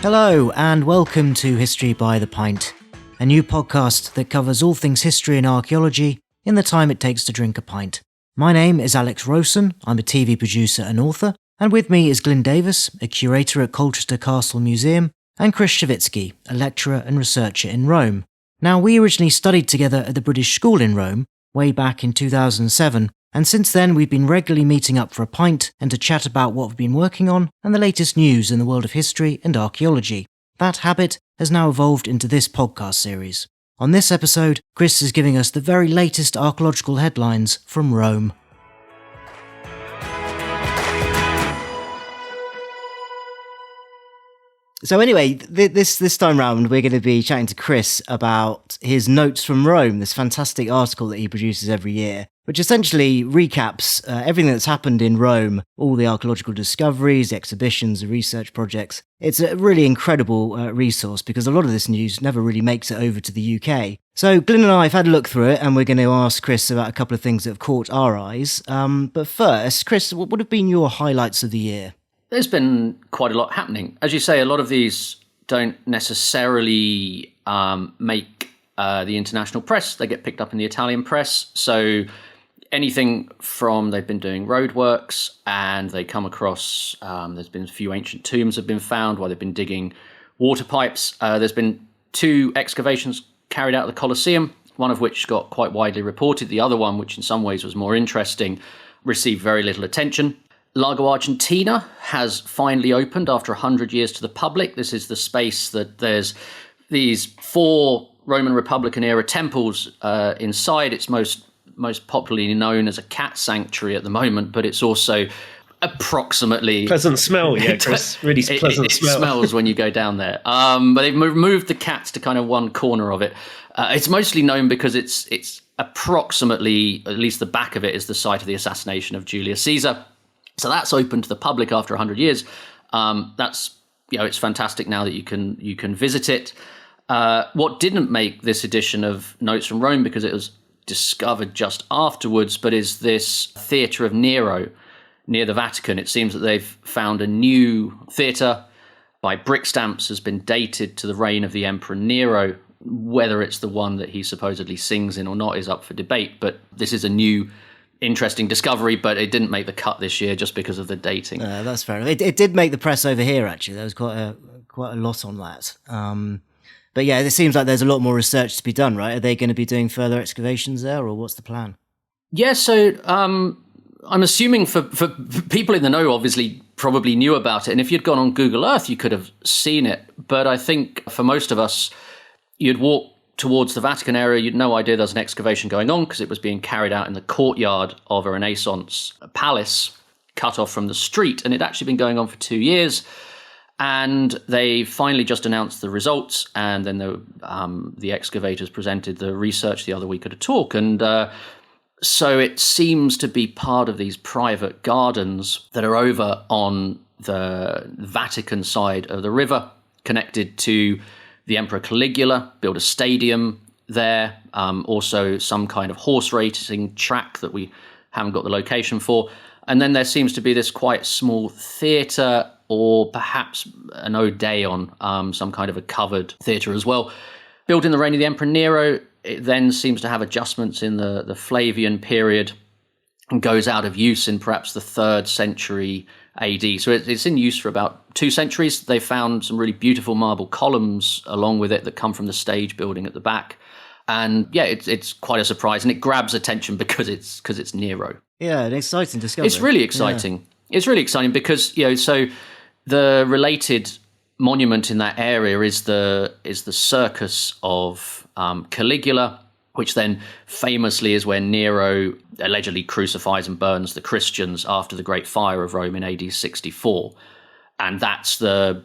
Hello and welcome to History by the Pint, a new podcast that covers all things history and archaeology in the time it takes to drink a pint. My name is Alex Rosen, I'm a TV producer and author, and with me is Glyn Davis, a curator at Colchester Castle Museum, and Chris Siwicki, a lecturer and researcher in Rome. Now, we originally studied together at the British School in Rome, way back in 2007, and since then we've been regularly meeting up for a pint and to chat about what we've been working on and the latest news in the world of history and archaeology. That habit has now evolved into this podcast series. On this episode, Chris is giving us the very latest archaeological headlines from Rome. So anyway, this time round, we're going to be chatting to Chris about his Notes from Rome, this fantastic article that he produces every year, which essentially recaps everything that's happened in Rome, all the archaeological discoveries, the exhibitions, the research projects. It's a really incredible resource because a lot of this news never really makes it over to the UK. So Glyn and I have had a look through it, and we're going to ask Chris about a couple of things that have caught our eyes. But first, Chris, what would have been your highlights of the year? There's been quite a lot happening. As you say, a lot of these don't necessarily make the international press. They get picked up in the Italian press. So anything from they've been doing roadworks and they come across, there's been a few ancient tombs have been found while they've been digging water pipes. There's been 2 excavations carried out at the Colosseum, one of which got quite widely reported. The other one, which in some ways was more interesting, received very little attention. Lago Argentina has finally opened after 100 years to the public. This is the space that there's these 4 Roman Republican era temples inside. It's most popularly known as a cat sanctuary at the moment, but it's also approximately... Pleasant smell, yeah, Chris. Really pleasant smell. It smells when you go down there. But they've moved the cats to kind of one corner of it. It's mostly known because it's approximately, at least the back of it, is the site of the assassination of Julius Caesar. So that's open to the public after 100 years. That's, it's fantastic now that you can visit it. What didn't make this edition of Notes from Rome, because it was discovered just afterwards, but is this Theatre of Nero near the Vatican. It seems that they've found a new theatre by brick stamps, has been dated to the reign of the Emperor Nero. Whether it's the one that he supposedly sings in or not is up for debate, but this is a new interesting discovery, but it didn't make the cut this year just because of the dating. That's fair enough. It did make the press over here, actually. There was quite a lot on that. But yeah, it seems like there's a lot more research to be done, right? Are they going to be doing further excavations there, or what's the plan? Yeah, so I'm assuming for people in the know, obviously, probably knew about it. And if you'd gone on Google Earth, you could have seen it. But I think for most of us, you'd walk towards the Vatican area, you'd no idea there's an excavation going on because it was being carried out in the courtyard of a Renaissance palace cut off from the street. And it'd actually been going on for 2 years. And they finally just announced the results. And then the excavators presented the research the other week at a talk. And so it seems to be part of these private gardens that are over on the Vatican side of the river, connected to the Emperor Caligula, built a stadium there, also some kind of horse racing track that we haven't got the location for. And then there seems to be this quite small theatre, or perhaps an Odeon, some kind of a covered theatre as well. Built in the reign of the Emperor Nero, it then seems to have adjustments in the Flavian period and goes out of use in perhaps the 3rd century AD. So it's in use for about 2 centuries. They found some really beautiful marble columns along with it that come from the stage building at the back. And yeah, it's quite a surprise, and it grabs attention because it's Nero. Yeah, an exciting discovery. It's really exciting. Yeah. It's really exciting because, so the related monument in that area is the Circus of Caligula, which then famously is where Nero allegedly crucifies and burns the Christians after the Great Fire of Rome in AD 64. And that's the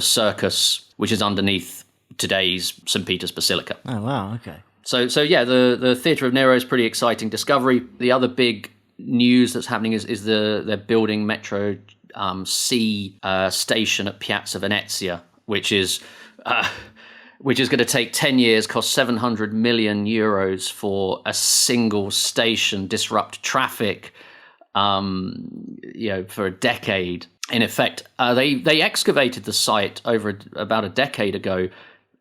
circus, which is underneath today's St. Peter's Basilica. Oh, wow, okay. So yeah, the Theatre of Nero is a pretty exciting discovery. The other big news that's happening is they're building Metro C station at Piazza Venezia, which is going to take 10 years, cost 700 million euros for a single station, disrupt traffic, for a decade. in effect. They excavated the site over about a decade ago,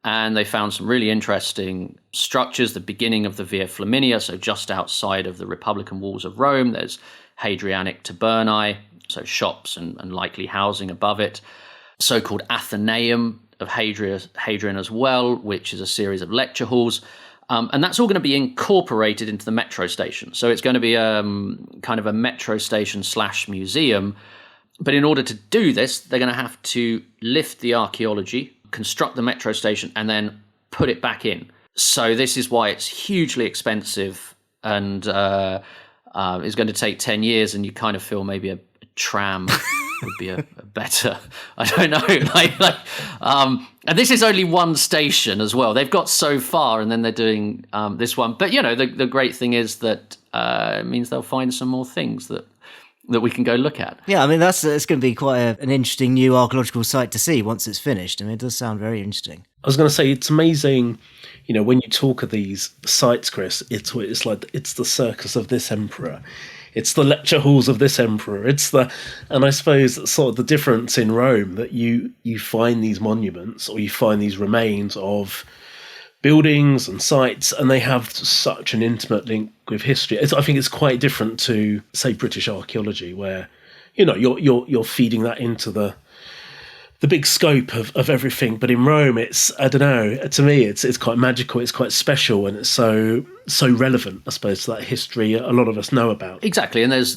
and they found some really interesting structures, the beginning of the Via Flaminia, so just outside of the Republican walls of Rome. There's Hadrianic tabernae, so shops and likely housing above it. So-called Athenaeum of Hadrian as well, which is a series of lecture halls. And that's all going to be incorporated into the metro station. So it's going to be kind of a metro station / museum. But in order to do this, they're going to have to lift the archaeology, construct the metro station, and then put it back in. So this is why it's hugely expensive and is going to take 10 years, and you kind of feel maybe a tram would be a better, I don't know. And this is only one station as well. They've got so far, and then they're doing this one. But, the great thing is that it means they'll find some more things that we can go look at. Yeah, I mean, it's going to be quite an interesting new archaeological site to see once it's finished. I mean, it does sound very interesting. I was going to say, it's amazing, when you talk of these sites, Chris, it's like it's the circus of this emperor. It's the lecture halls of this emperor. And I suppose that's sort of the difference in Rome, that you find these monuments, or you find these remains of buildings and sites, and they have such an intimate link with history. I think it's quite different to, say, British archaeology, where you're feeding that into the big scope of everything. But in Rome, it's, I don't know, to me it's quite magical, it's quite special, and it's so relevant, I suppose, to that history a lot of us know about. Exactly, and there's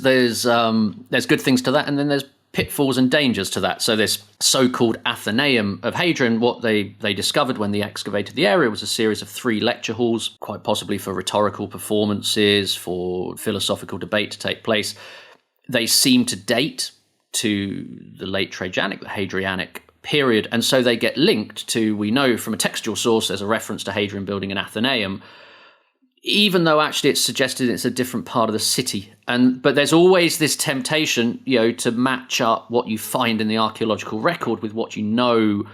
good things to that, and then there's pitfalls and dangers to that. So this so-called Athenaeum of Hadrian, what they discovered when they excavated the area was a series of 3 lecture halls, quite possibly for rhetorical performances, for philosophical debate to take place. They seem to date to the late Trajanic, the Hadrianic period, and so they get linked to, we know from a textual source, there's a reference to Hadrian building an Athenaeum, even though actually it's suggested it's a different part of the city. But there's always this temptation, to match up what you find in the archaeological record with what you know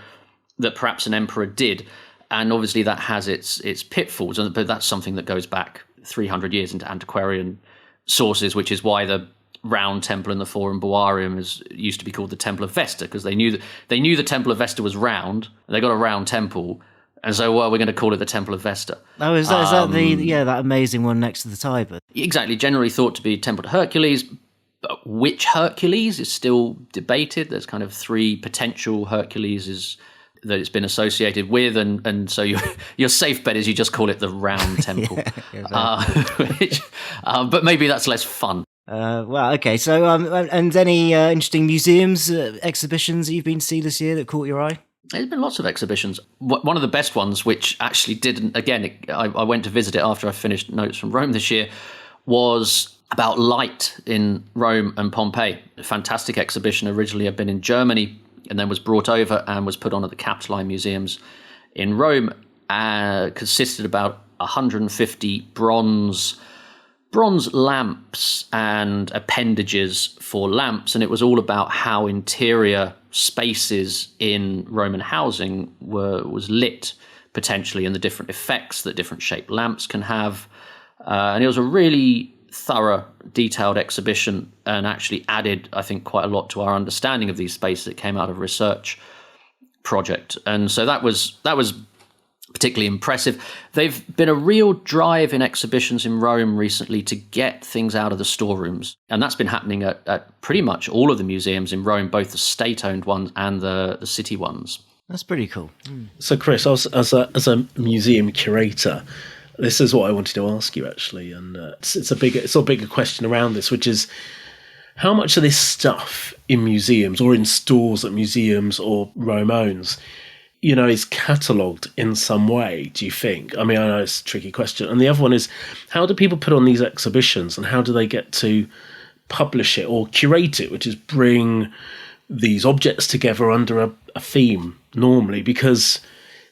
that perhaps an emperor did. And obviously that has its pitfalls, but that's something that goes back 300 years into antiquarian sources, which is why the round temple in the Forum Boarium used to be called the Temple of Vesta, because they knew the Temple of Vesta was round. They got a round temple. And so, we're going to call it the Temple of Vesta. Oh, is that that amazing one next to the Tiber? Exactly, generally thought to be Temple to Hercules. But which Hercules is still debated. There's kind of 3 potential Herculeses that it's been associated with, and so your safe bet is you just call it the round temple. But maybe that's less fun. Well, okay. So, and any interesting museums, exhibitions that you've been to see this year that caught your eye? There's been lots of exhibitions. One of the best ones, which actually didn't, again, I went to visit it after I finished Notes from Rome this year, was about light in Rome and Pompeii. A fantastic exhibition. Originally had been in Germany and then was brought over and was put on at the Capitoline Museums in Rome. Consisted about 150 bronze lamps and appendages for lamps, and it was all about how interior spaces in Roman housing was lit potentially, and the different effects that different shaped lamps can have. And it was a really thorough, detailed exhibition, and actually added, I think, quite a lot to our understanding of these spaces that came out of a research project. And so that was particularly impressive. They've been a real drive in exhibitions in Rome recently to get things out of the storerooms. And that's been happening at pretty much all of the museums in Rome, both the state-owned ones and the city ones. That's pretty cool. So, Chris, as a museum curator, this is what I wanted to ask you, actually. And it's a bigger question around this, which is, how much of this stuff in museums or in stores at museums or Rome owns is catalogued in some way, do you think? I mean, I know it's a tricky question. And the other one is, how do people put on these exhibitions, and how do they get to publish it or curate it, which is bring these objects together under a theme normally? Because,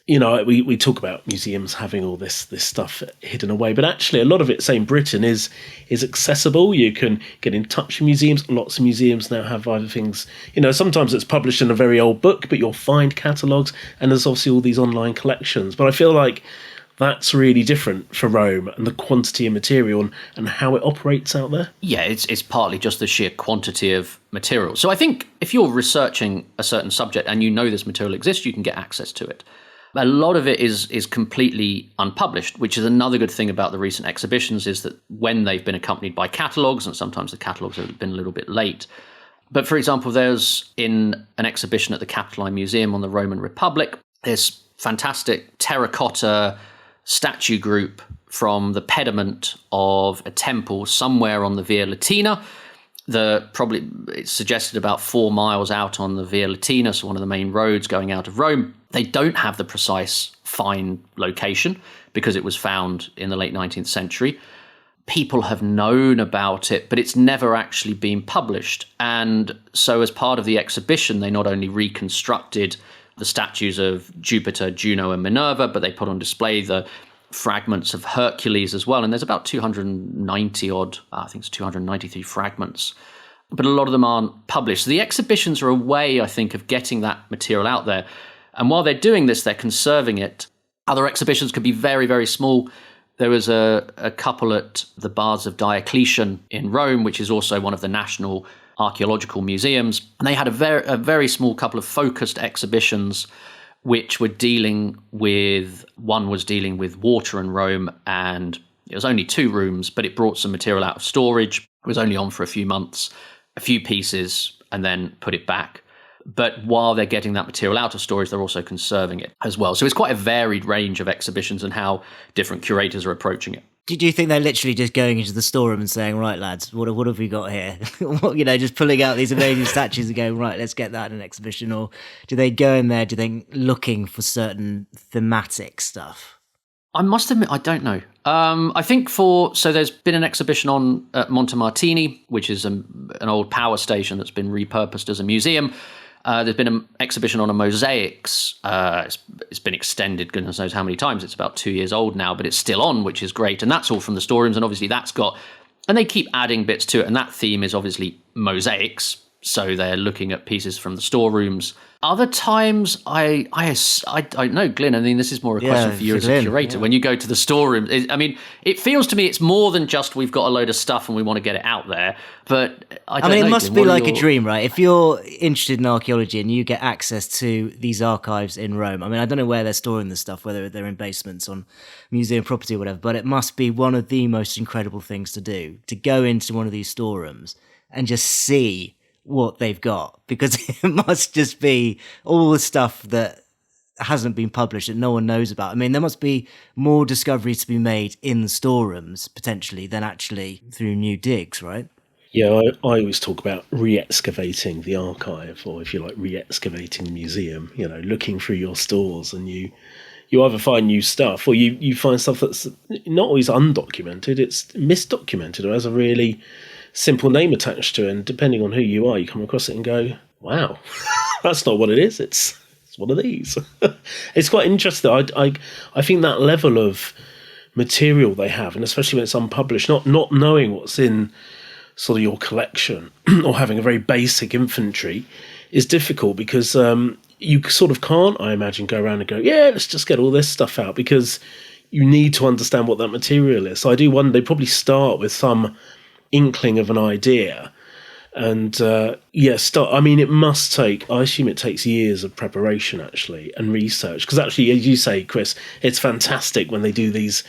we talk about museums having all this stuff hidden away, but actually a lot of it, say in Britain, is accessible. You can get in touch with museums. Lots of museums now have other things. Sometimes it's published in a very old book, but you'll find catalogues, and there's obviously all these online collections. But I feel like that's really different for Rome and the quantity of material and how it operates out there. Yeah, it's partly just the sheer quantity of material. So I think if you're researching a certain subject and you know this material exists, you can get access to it. A lot of it is completely unpublished, which is another good thing about the recent exhibitions, is that when they've been accompanied by catalogues, and sometimes the catalogues have been a little bit late. But for example, there's in an exhibition at the Capitoline Museum on the Roman Republic, this fantastic terracotta statue group from the pediment of a temple somewhere on the Via Latina. It's suggested about 4 miles out on the Via Latina, so one of the main roads going out of Rome. They don't have the precise find location because it was found in the late 19th century. People have known about it, but it's never actually been published. And so as part of the exhibition, they not only reconstructed the statues of Jupiter, Juno, and Minerva, but they put on display the fragments of Hercules as well. And there's about 290 odd, I think it's 293 fragments. But a lot of them aren't published. So the exhibitions are a way, I think, of getting that material out there. And while they're doing this, they're conserving it. Other exhibitions could be very, very small. There was a couple at the Baths of Diocletian in Rome, which is also one of the national archaeological museums. And they had a very small couple of focused exhibitions which were one was dealing with water in Rome, and it was only 2 rooms, but it brought some material out of storage. It was only on for a few months, a few pieces, and then put it back. But while they're getting that material out of storage, they're also conserving it as well. So it's quite a varied range of exhibitions and how different curators are approaching it. Do you think they're literally just going into the storeroom and saying, right, lads, what have we got here? Just pulling out these amazing statues and going, right, let's get that in an exhibition? Or do they go in there, looking for certain thematic stuff? I must admit, I don't know. I think so there's been an exhibition on Montemartini, which is an old power station that's been repurposed as a museum. There's been an exhibition on a mosaics. It's been extended goodness knows how many times. It's about 2 years old now, but it's still on, which is great. And that's all from the storerooms. And obviously and they keep adding bits to it. And that theme is obviously mosaics. So they're looking at pieces from the storerooms. Other times, I don't know, Glyn, I mean, this is more a question for you as a curator. Yeah. When you go to the storeroom, it feels to me it's more than just we've got a load of stuff and we want to get it out there. But I don't know. It must be like a dream, right? If you're interested in archaeology and you get access to these archives in Rome, I don't know where they're storing this stuff, whether they're in basements on museum property or whatever, but it must be one of the most incredible things to do, to go into one of these storerooms and just see what they've got, because it must just be all the stuff that hasn't been published that no one knows about. There must be more discoveries to be made in the storerooms potentially than actually through new digs, right? Yeah, I always talk about re-excavating the archive, or if you like, re-excavating the museum, looking through your stores, and you either find new stuff or you find stuff that's not always undocumented, it's misdocumented or has a really simple name attached to it, and depending on who you are, you come across it and go, wow, that's not what it is, it's one of these. It's quite interesting. I think that level of material they have, and especially when it's unpublished, not knowing what's in sort of your collection or having a very basic inventory is difficult, because you sort of can't, I imagine, go around and go, yeah, let's just get all this stuff out, because you need to understand what that material is. So I do wonder, they probably start with some inkling of an idea, and it must take, I assume it takes years of preparation actually and research, because actually, as you say, Chris, it's fantastic when they do these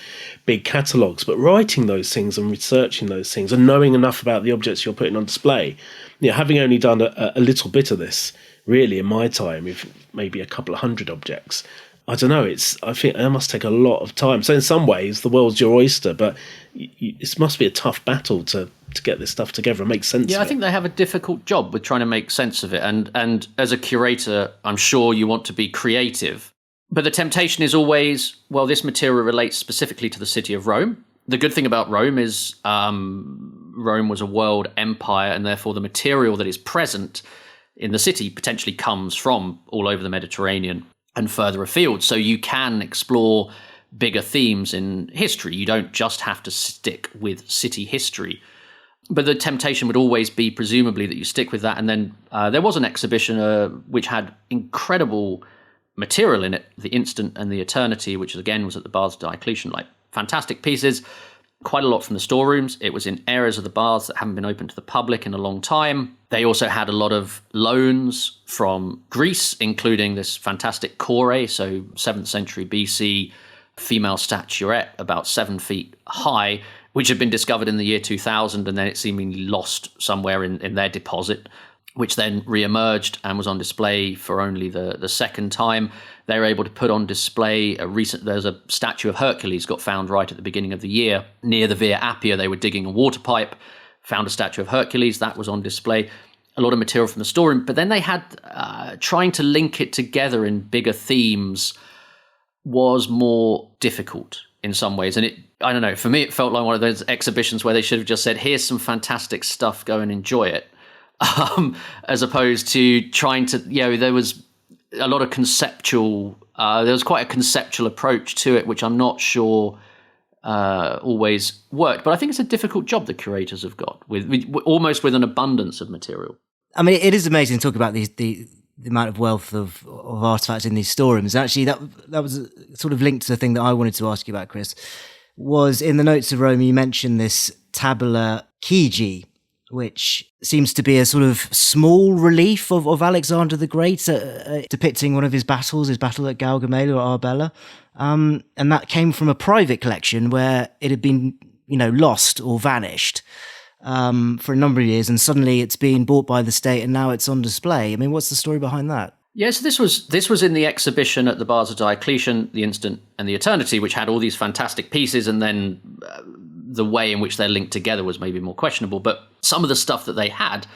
big catalogues, but writing those things and researching those things and knowing enough about the objects you're putting on display, having only done a little bit of this really in my time, if maybe a couple of hundred objects, I don't know, I think it must take a lot of time. So in some ways, the world's your oyster, but it must be a tough battle to get this stuff together and make sense of it. Yeah, I think they have a difficult job with trying to make sense of it. And as a curator, I'm sure you want to be creative. But the temptation is always, well, this material relates specifically to the city of Rome. The good thing about Rome is Rome was a world empire, and therefore the material that is present in the city potentially comes from all over the Mediterranean and further afield. So you can explore bigger themes in history. You don't just have to stick with city history. But the temptation would always be, presumably, that you stick with that. And then there was an exhibition which had incredible material in it, the Instant and the Eternity, which again was at the Baths of Diocletian, like fantastic pieces, quite a lot from the storerooms. It was in areas of the baths that haven't been open to the public in a long time. They also had a lot of loans from Greece, including this fantastic kore, so 7th century BC female statuette about 7 feet high, which had been discovered in the year 2000, and then it seemingly lost somewhere in their deposit, which then re-emerged and was on display for only the second time. They were able to put on display there's a statue of Hercules got found right at the beginning of the year. Near the Via Appia, they were digging a water pipe, found a statue of Hercules, that was on display. A lot of material from the storeroom, but then they had, trying to link it together in bigger themes was more difficult in some ways. And I don't know, for me, it felt like one of those exhibitions where they should have just said, here's some fantastic stuff, go and enjoy it. As opposed to trying to, there was a lot of conceptual, there was quite a conceptual approach to it, which I'm not sure always worked. But I think it's a difficult job the curators have got, with almost with an abundance of material. I mean, it is amazing to talk about the amount of wealth of artifacts in these storerooms. Actually, that was sort of linked to the thing that I wanted to ask you about, Chris, was in the Notes of Rome, you mentioned this tabula Chigi, which seems to be a sort of small relief of Alexander the Great, depicting one of his battles, his battle at Gaugamela or Arbela. And that came from a private collection where it had been, lost or vanished for a number of years, and suddenly it's been bought by the state and now it's on display. I mean, what's the story behind that? Yes, this was in the exhibition at the Baths of Diocletian, the Instant and the Eternity, which had all these fantastic pieces, and then the way in which they're linked together was maybe more questionable. But some of the stuff that they had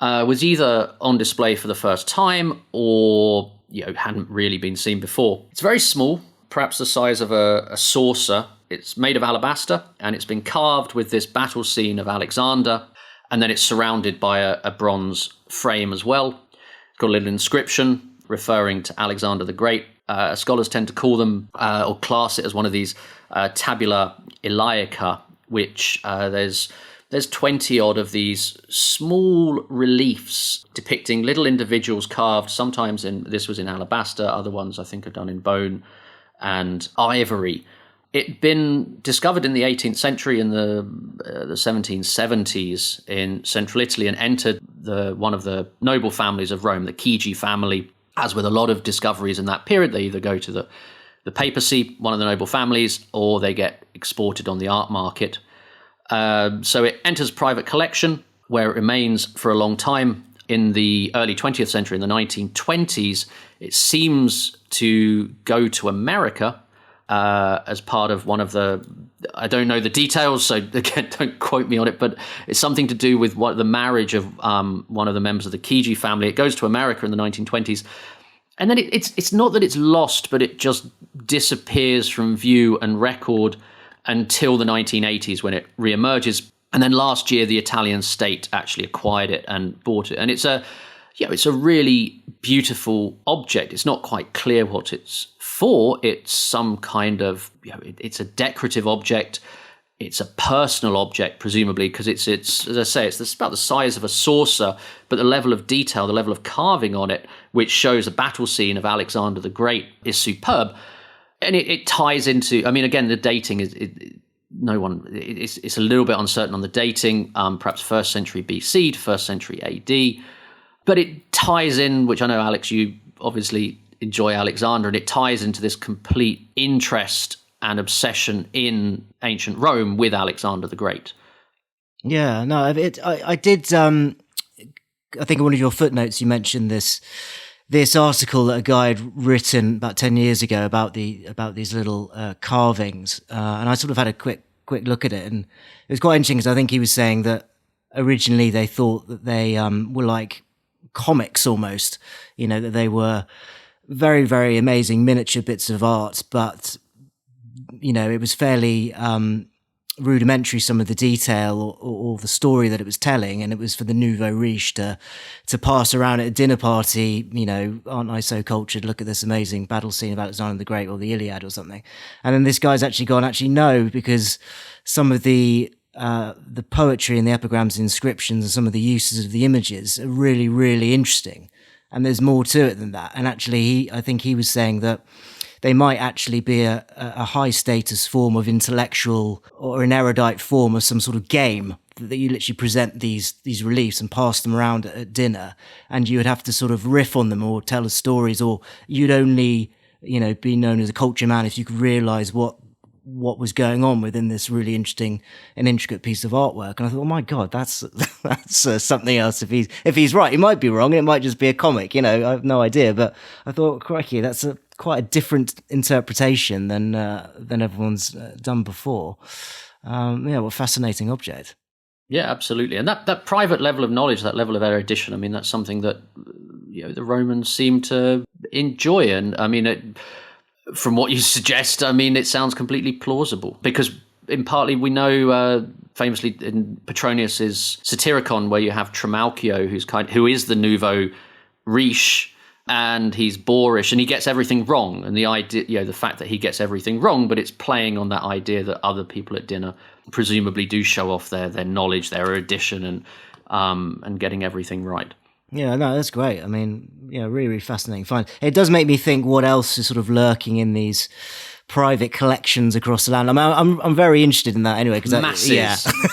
was either on display for the first time or hadn't really been seen before. It's very small, perhaps the size of a saucer. It's made of alabaster, and it's been carved with this battle scene of Alexander, and then it's surrounded by a bronze frame as well. Got a little inscription referring to Alexander the Great. Scholars tend to call them or class it as one of these tabula Ilaica, which there's 20 odd of these small reliefs depicting little individuals carved. Sometimes this was in alabaster, other ones I think are done in bone and ivory. It'd been discovered in the 18th century, in the 1770s in central Italy, and entered one of the noble families of Rome, the Chigi family. As with a lot of discoveries in that period, they either go to the papacy, one of the noble families, or they get exported on the art market. So it enters private collection, where it remains for a long time. In the early 20th century, in the 1920s, it seems to go to America as part of one of I don't know the details, so again, don't quote me on it, but it's something to do with the marriage of one of the members of the Chigi family. It goes to America in the 1920s. And then it's not that it's lost, but it just disappears from view and record until the 1980s when it reemerges. And then last year, the Italian state actually acquired it and bought it. And it's a really beautiful object. It's not quite clear what it's for. It's some kind of, it's a decorative object. It's a personal object, presumably, because it's as I say, it's about the size of a saucer, but the level of detail, the level of carving on it, which shows a battle scene of Alexander the Great, is superb. And it ties into, I mean, again, the dating is, it's a little bit uncertain on the dating, perhaps 1st century BC to 1st century AD. But it ties in, which I know, Alex, you obviously enjoy Alexander, and it ties into this complete interest and obsession in ancient Rome with Alexander the Great. Yeah, no, I did. I think in one of your footnotes you mentioned this article that a guy had written about 10 years ago about these little carvings, and I sort of had a quick look at it, and it was quite interesting because I think he was saying that originally they thought that they were like comics almost, that they were very, very amazing miniature bits of art, but it was fairly rudimentary, some of the detail or the story that it was telling, and it was for the nouveau riche to pass around at a dinner party, aren't I so cultured, look at this amazing battle scene of Alexander the Great or the Iliad or something. And then this guy's actually gone, no, because some of the poetry and the epigrams and inscriptions and some of the uses of the images are really, really interesting. and there's more to it than that. And actually, I think he was saying that they might actually be a high status form of intellectual or an erudite form of some sort of game that you literally present these reliefs and pass them around at dinner, and you would have to sort of riff on them or tell us stories, or you'd only, be known as a culture man if you could realize what was going on within this really interesting and intricate piece of artwork. And I thought, oh my God, that's something else. If he's right, he might be wrong, and it might just be a comic. I have no idea. But I thought, crikey, that's quite a different interpretation than everyone's done before. What a fascinating object. Yeah, absolutely. And that private level of knowledge, that level of erudition, I mean, that's something that the Romans seem to enjoy. And I mean, from what you suggest, I mean, it sounds completely plausible, because in partly we know famously in Petronius's Satyricon, where you have Trimalchio, who is the nouveau riche, and he's boorish, and he gets everything wrong. And the idea, the fact that he gets everything wrong, but it's playing on that idea that other people at dinner presumably do show off their knowledge, their erudition, and getting everything right. Yeah, no, that's great. I mean, really, really fascinating find. It does make me think what else is sort of lurking in these private collections across the land. I'm very interested in that anyway, because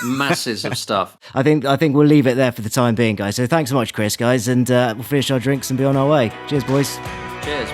masses of stuff. I think we'll leave it there for the time being, guys. So thanks so much, Chris, guys, and we'll finish our drinks and be on our way. Cheers, boys. Cheers.